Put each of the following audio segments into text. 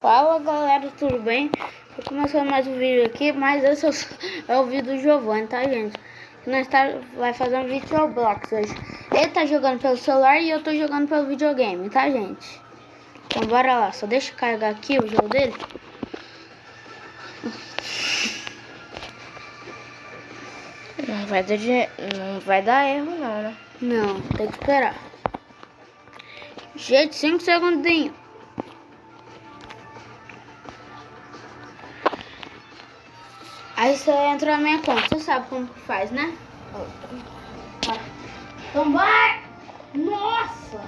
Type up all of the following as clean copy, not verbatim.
Fala galera, tudo bem? Tô começando mais um vídeo aqui, mas esse é o vídeo do Giovanni, tá gente? Nós vai fazer um vídeo de Roblox hoje. Ele tá jogando pelo celular e eu tô jogando pelo videogame, tá gente? Então bora lá, só deixa eu carregar aqui o jogo dele. Não vai dar erro não, né? Não, tem que esperar. Gente, 5 segundinhos. Aí você entra na minha conta, você sabe como que faz, né? Então vai! Nossa!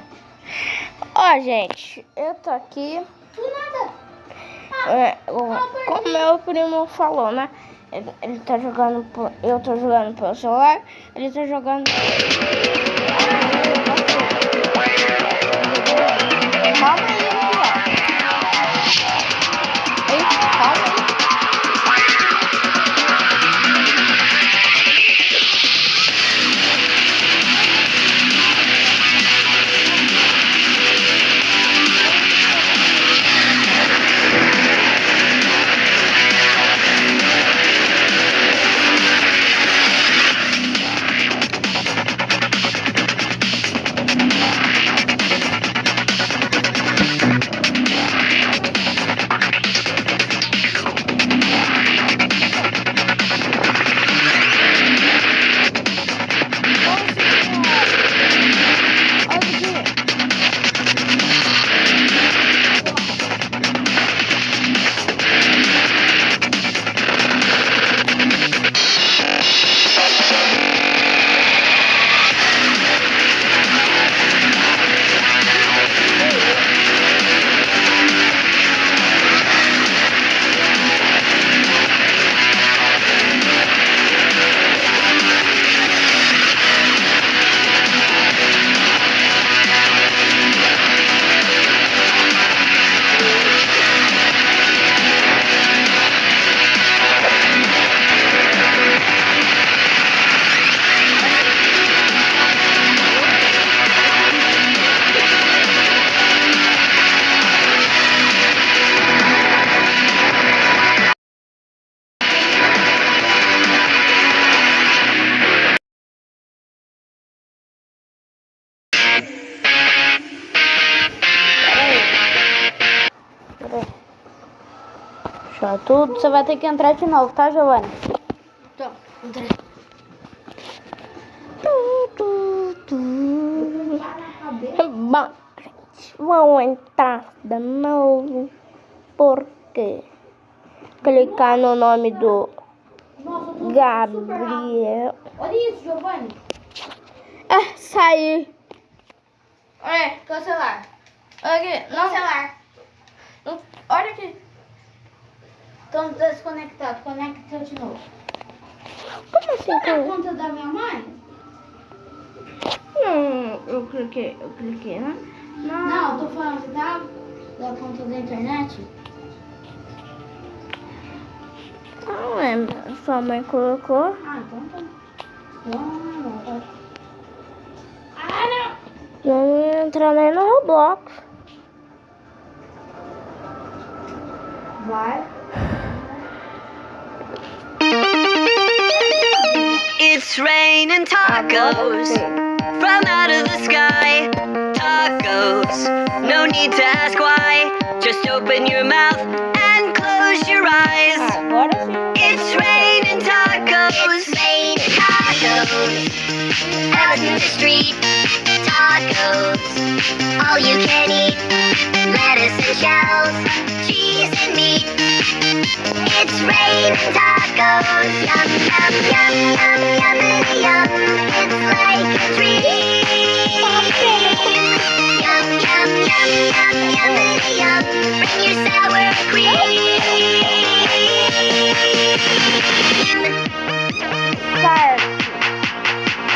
Ó, gente, eu tô aqui. Do nada! Como meu primo falou, né? Ele tá jogando, eu tô jogando pelo celular, ele tá jogando. Calma aí, calma aí. Fechou tudo, você vai ter que entrar de novo, tá, Giovanni? Então, entrei. Bom, gente, vamos entrar de novo. Porque clicar no nome do Gabriel. Olha isso, Giovanni. Sair. Olha, cancelar. Olha aqui. Cancelar. Olha aqui. Estamos desconectados. Conecta de novo. Como assim? Tá na conta da minha mãe? Não, eu cliquei, né? Não, eu tô falando, você tá da conta da internet? Não é, sua mãe colocou. Ah, então tá. Não. Não ia entrar nem no Roblox. Vai. It's raining tacos from out of the sky. Tacos, no need to ask why. Just open your mouth and close your eyes. Agora sim. It's raining tacos. It's raining tacos. Out in the street, tacos. All you can eat. Lettuce and shells, cheese and meat. It's raining tacos. Yum, yum, yum, yum, yum, yum. It's like a dream. Yum, yum, yum, yum, yum, yum. Bring your sour cream.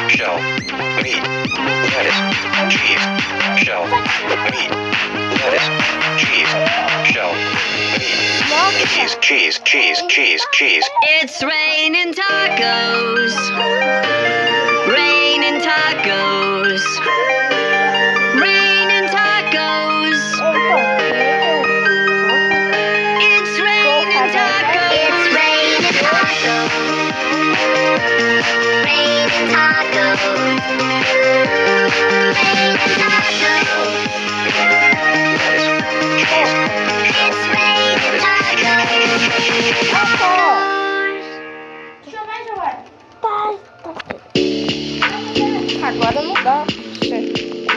Shell, meat, lettuce, cheese, shell, meat, lettuce, cheese, shell, meat, cheese. It's raining tacos. Raining tacos. Raining tacos. Deixa eu ver, Giovanni. Tá. Agora não dá.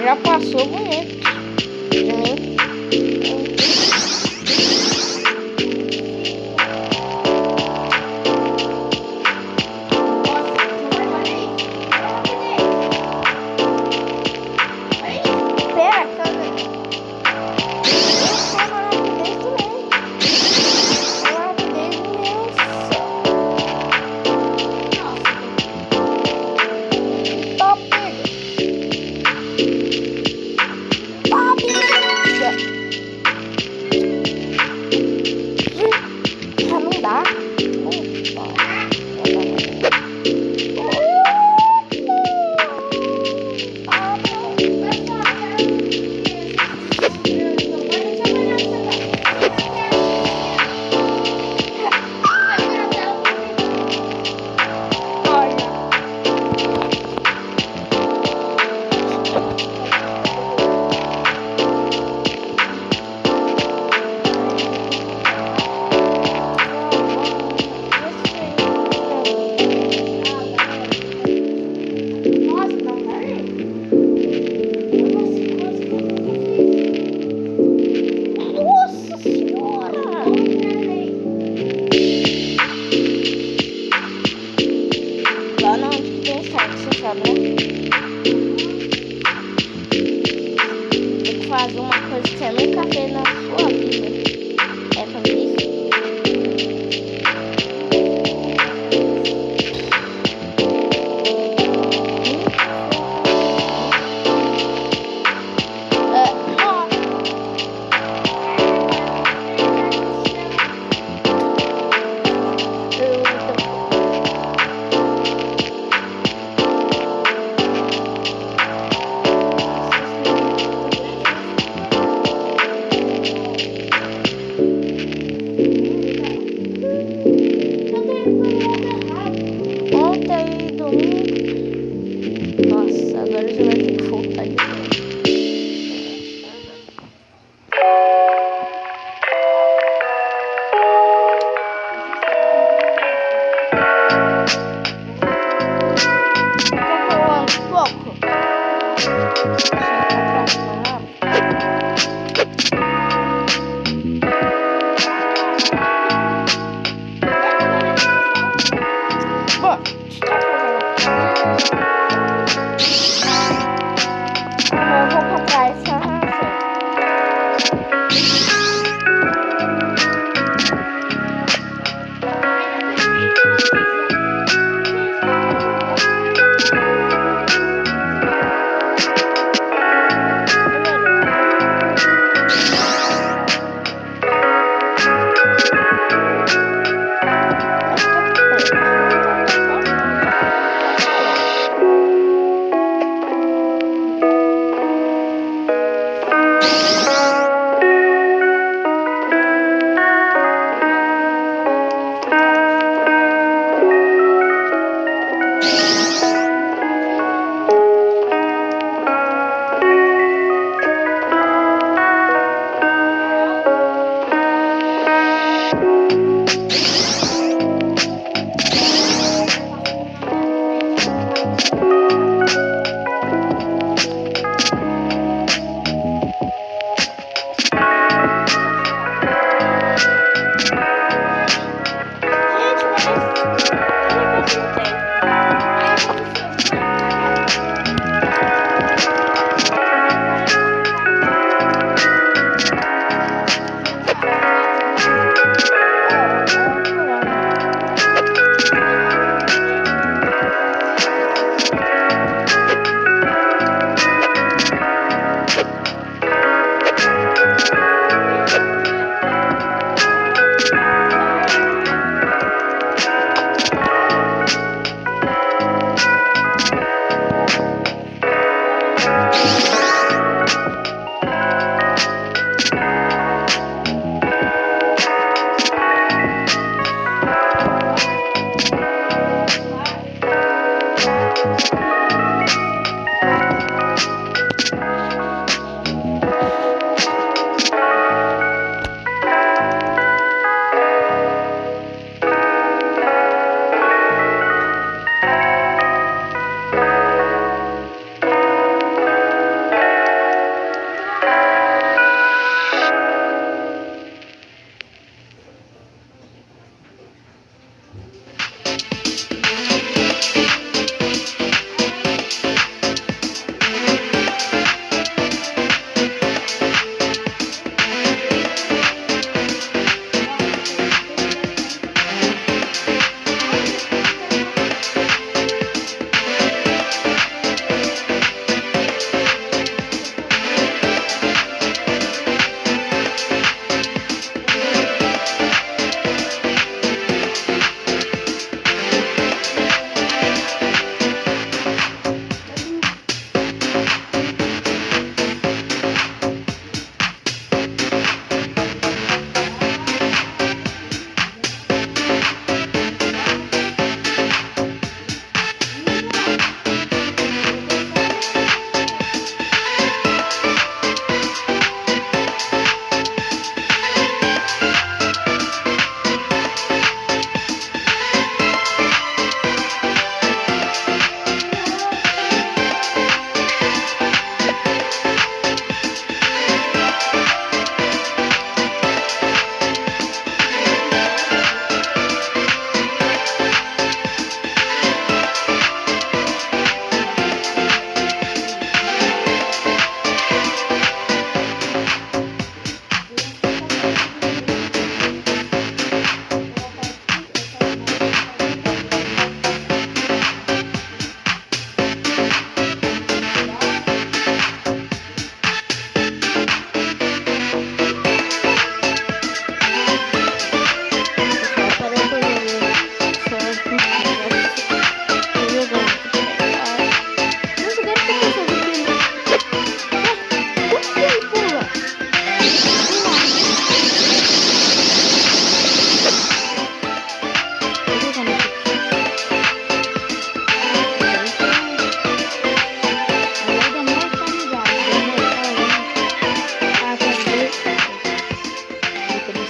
Já passou bonito de mim. Pera, cara. Eu sou uma rapidez também. Uma rapidez imensa. Top.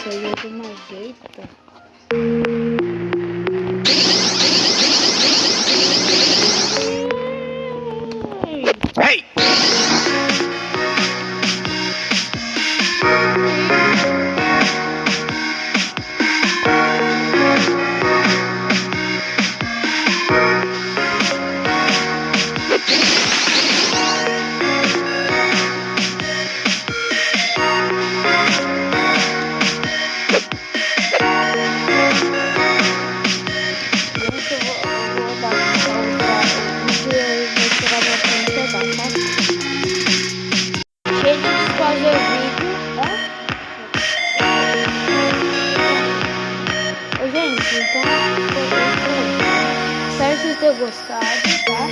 Nossa, eu ia de uma jeito. Hey! Gente, eu vou dar pausa o vídeo e vou tirar minha frente tá? Gente, desfazer o vídeo, tá? Ô, gente, então, espero que vocês tenham gostado, tá?